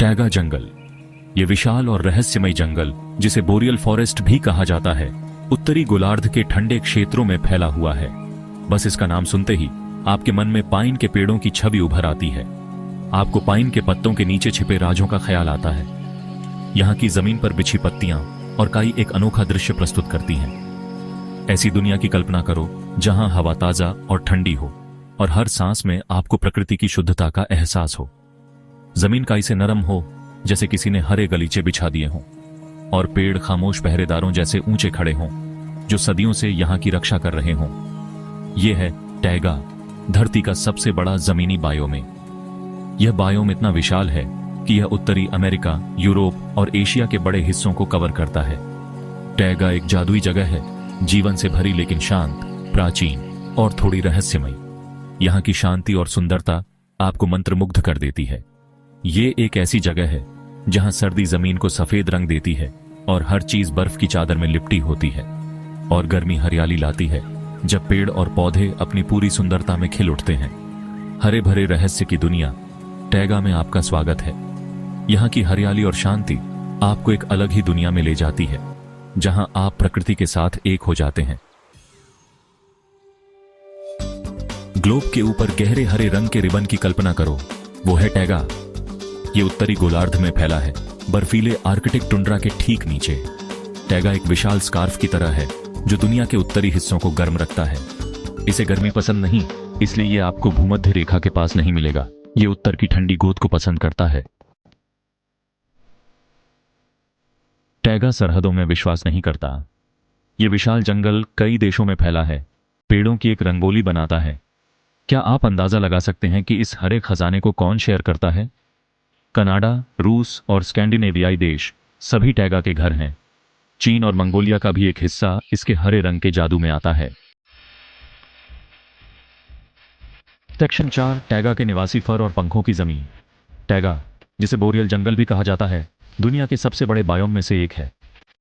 Taiga जंगल। ये विशाल और रहस्यमय जंगल, जिसे बोरियल फॉरेस्ट भी कहा जाता है, उत्तरी गोलार्ध के ठंडे क्षेत्रों में फैला हुआ है। बस इसका नाम सुनते ही आपके मन में पाइन के पेड़ों की छवि उभर आती है। आपको पाइन के पत्तों के नीचे छिपे राजों का ख्याल आता है। यहाँ की जमीन पर बिछी पत्तियां और काई एक अनोखा दृश्य प्रस्तुत करती हैं। ऐसी दुनिया की कल्पना करो जहां हवा ताजा और ठंडी हो और हर सांस में आपको प्रकृति की शुद्धता का एहसास हो। जमीन काई से नरम हो जैसे किसी ने हरे गलीचे बिछा दिए हों, और पेड़ खामोश पहरेदारों जैसे ऊंचे खड़े हों जो सदियों से यहाँ की रक्षा कर रहे हों। यह है टैगा, धरती का सबसे बड़ा जमीनी बायोम। यह बायोम इतना विशाल है कि यह उत्तरी अमेरिका, यूरोप और एशिया के बड़े हिस्सों को कवर करता है। टैगा एक जादुई जगह है, जीवन से भरी लेकिन शांत, प्राचीन और थोड़ी रहस्यमय। यहाँ की शांति और सुंदरता आपको मंत्रमुग्ध कर देती है। ये एक ऐसी जगह है जहां सर्दी जमीन को सफेद रंग देती है और हर चीज बर्फ की चादर में लिपटी होती है, और गर्मी हरियाली लाती है जब पेड़ और पौधे अपनी पूरी सुंदरता में खिल उठते हैं। हरे भरे रहस्य की दुनिया टैगा में आपका स्वागत है। यहाँ की हरियाली और शांति आपको एक अलग ही दुनिया में ले जाती है, जहां आप प्रकृति के साथ एक हो जाते हैं। ग्लोब के ऊपर गहरे हरे रंग के रिबन की कल्पना करो, वो है टैगा। ये उत्तरी गोलार्ध में फैला है, बर्फीले आर्कटिक टुंड्रा के ठीक नीचे। टैगा एक विशाल स्कार्फ की तरह है जो दुनिया के उत्तरी हिस्सों को गर्म रखता है। इसे गर्मी पसंद नहीं, इसलिए ये आपको भूमध्य रेखा के पास नहीं मिलेगा। ये उत्तर की ठंडी गोद को पसंद करता है। टैगा सरहदों में विश्वास नहीं करता। ये विशाल जंगल कई देशों में फैला है, पेड़ों की एक रंगोली बनाता है। क्या आप अंदाजा लगा सकते हैं कि इस हरे खजाने को कौन शेयर करता है? कनाडा, रूस और स्कैंडिनेवियाई देश सभी टैगा के घर हैं। चीन और मंगोलिया का भी एक हिस्सा इसके हरे रंग के जादू में आता है। सेक्शन 4, टैगा के निवासी फर और पंखों की जमीन। टैगा, जिसे बोरियल जंगल भी कहा जाता है, दुनिया के सबसे बड़े बायोम में से एक है।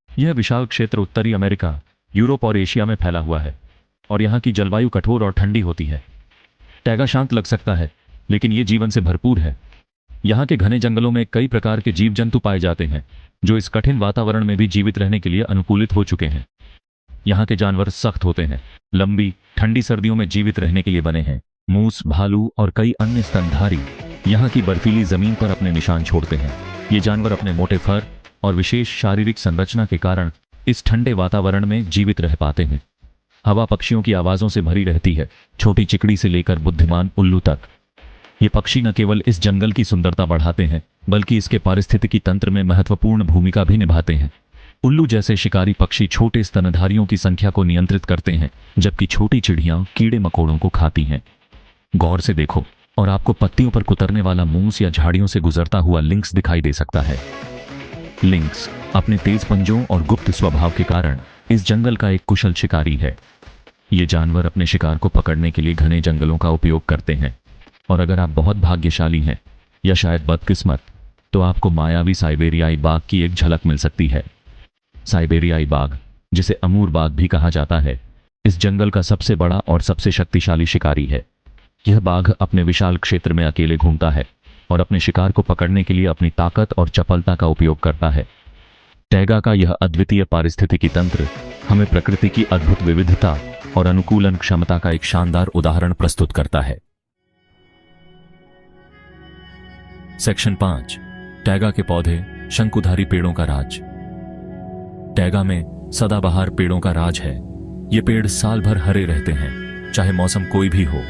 यह विशाल क्षेत्र उत्तरी अमेरिका, यूरोप और एशिया में फैला हुआ है, और यहाँ की जलवायु कठोर और ठंडी होती है। टैगा शांत लग सकता है, लेकिन ये जीवन से भरपूर है। यहाँ के घने जंगलों में कई प्रकार के जीव जंतु पाए जाते हैं जो इस कठिन वातावरण में भी जीवित रहने के लिए अनुकूलित हो चुके हैं। यहाँ के जानवर सख्त होते हैं, लंबी ठंडी सर्दियों में जीवित रहने के लिए बने हैं। मूस, भालू और कई अन्य स्तनधारी यहाँ की बर्फीली जमीन पर अपने निशान छोड़ते हैं। ये जानवर अपने मोटे फर और विशेष शारीरिक संरचना के कारण इस ठंडे वातावरण में जीवित रह पाते हैं। हवा पक्षियों की आवाज़ों से भरी रहती है, छोटी चिकड़ी से लेकर बुद्धिमान उल्लू तक। ये पक्षी न केवल इस जंगल की सुंदरता बढ़ाते हैं, बल्कि इसके पारिस्थितिकी तंत्र में महत्वपूर्ण भूमिका भी निभाते हैं। उल्लू जैसे शिकारी पक्षी छोटे स्तनधारियों की संख्या को नियंत्रित करते हैं, जबकि छोटी चिड़ियां कीड़े मकोड़ों को खाती हैं। गौर से देखो और आपको पत्तियों पर कुतरने वाला मूस या झाड़ियों से गुजरता हुआ लिंक्स दिखाई दे सकता है। लिंक्स अपने तेज पंजों और गुप्त स्वभाव के कारण इस जंगल का एक कुशल शिकारी है। ये जानवर अपने शिकार को पकड़ने के लिए घने जंगलों का उपयोग करते हैं, और अगर आप बहुत भाग्यशाली हैं या शायद बदकिस्मत, तो आपको मायावी साइबेरियाई बाघ की एक झलक मिल सकती है। साइबेरियाई बाघ, जिसे अमूर बाघ भी कहा जाता है, इस जंगल का सबसे बड़ा और सबसे शक्तिशाली शिकारी है। यह बाघ अपने विशाल क्षेत्र में अकेले घूमता है और अपने शिकार को पकड़ने के लिए अपनी ताकत और चपलता का उपयोग करता है। टैगा का यह अद्वितीय पारिस्थितिकी तंत्र हमें प्रकृति की अद्भुत विविधता और अनुकूलन क्षमता का एक शानदार उदाहरण प्रस्तुत करता है। सेक्शन 5, टैगा के पौधे, शंकुधारी पेड़ों का राज। टैगा में सदाबहार पेड़ों का राज है। ये पेड़ साल भर हरे रहते हैं, चाहे मौसम कोई भी हो।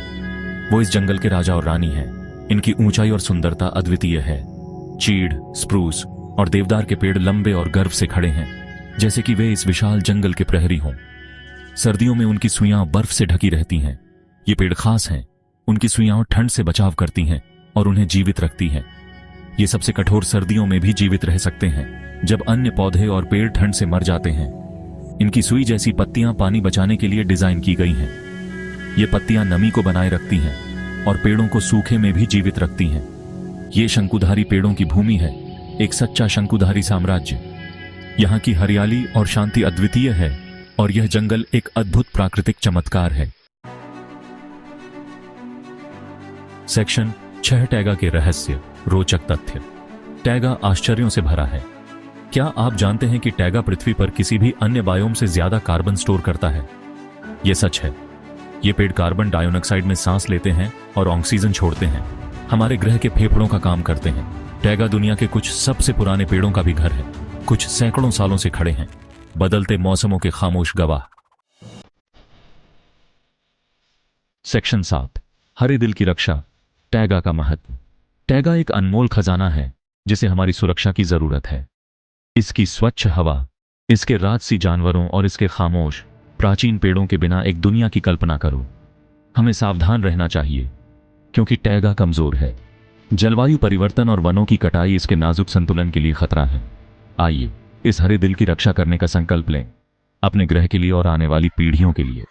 वो इस जंगल के राजा और रानी हैं। इनकी ऊंचाई और सुंदरता अद्वितीय है। चीड़, स्प्रूस और देवदार के पेड़ लंबे और गर्व से खड़े हैं, जैसे कि वे इस विशाल जंगल के प्रहरी हों। सर्दियों में उनकी सुइयां बर्फ से ढकी रहती हैं। ये पेड़ खास हैं। उनकी सुइयां ठंड से बचाव करती हैं और उन्हें जीवित रखती हैं। ये सबसे कठोर सर्दियों में भी जीवित रह सकते हैं, जब अन्य पौधे और पेड़ ठंड से मर जाते हैं। इनकी सुई जैसी पत्तियां पानी बचाने के लिए डिजाइन की गई हैं। ये पत्तियां नमी को बनाए रखती हैं और पेड़ों को सूखे में भी जीवित रखती हैं। ये शंकुधारी पेड़ों की भूमि है, एक सच्चा शंकुधारी साम्राज्य। यहाँ की हरियाली और शांति अद्वितीय है, और यह जंगल एक अद्भुत प्राकृतिक चमत्कार है। सेक्शन 6, टैगा के रहस्य, रोचक तथ्य। टैगा आश्चर्यों से भरा है। क्या आप जानते हैं कि टैगा पृथ्वी पर किसी भी अन्य बायोम से ज्यादा कार्बन स्टोर करता है? यह सच है। ये पेड़ कार्बन डाइऑक्साइड में सांस लेते हैं और ऑक्सीजन छोड़ते हैं। हमारे ग्रह के फेफड़ों का काम करते हैं। टैगा दुनिया के कुछ सबसे पुराने पेड़ों का भी घर है। कुछ सैकड़ों सालों से खड़े हैं, बदलते मौसमों के खामोश गवाह। सेक्शन 7, हरे दिल की रक्षा, टैगा का महत्व। टैगा एक अनमोल खजाना है जिसे हमारी सुरक्षा की जरूरत है। इसकी स्वच्छ हवा, इसके राजसी जानवरों और इसके खामोश प्राचीन पेड़ों के बिना एक दुनिया की कल्पना करो। हमें सावधान रहना चाहिए क्योंकि टैगा कमजोर है। जलवायु परिवर्तन और वनों की कटाई इसके नाजुक संतुलन के लिए खतरा है। आइए इस हरे दिल की रक्षा करने का संकल्प लें, अपने ग्रह के लिए और आने वाली पीढ़ियों के लिए।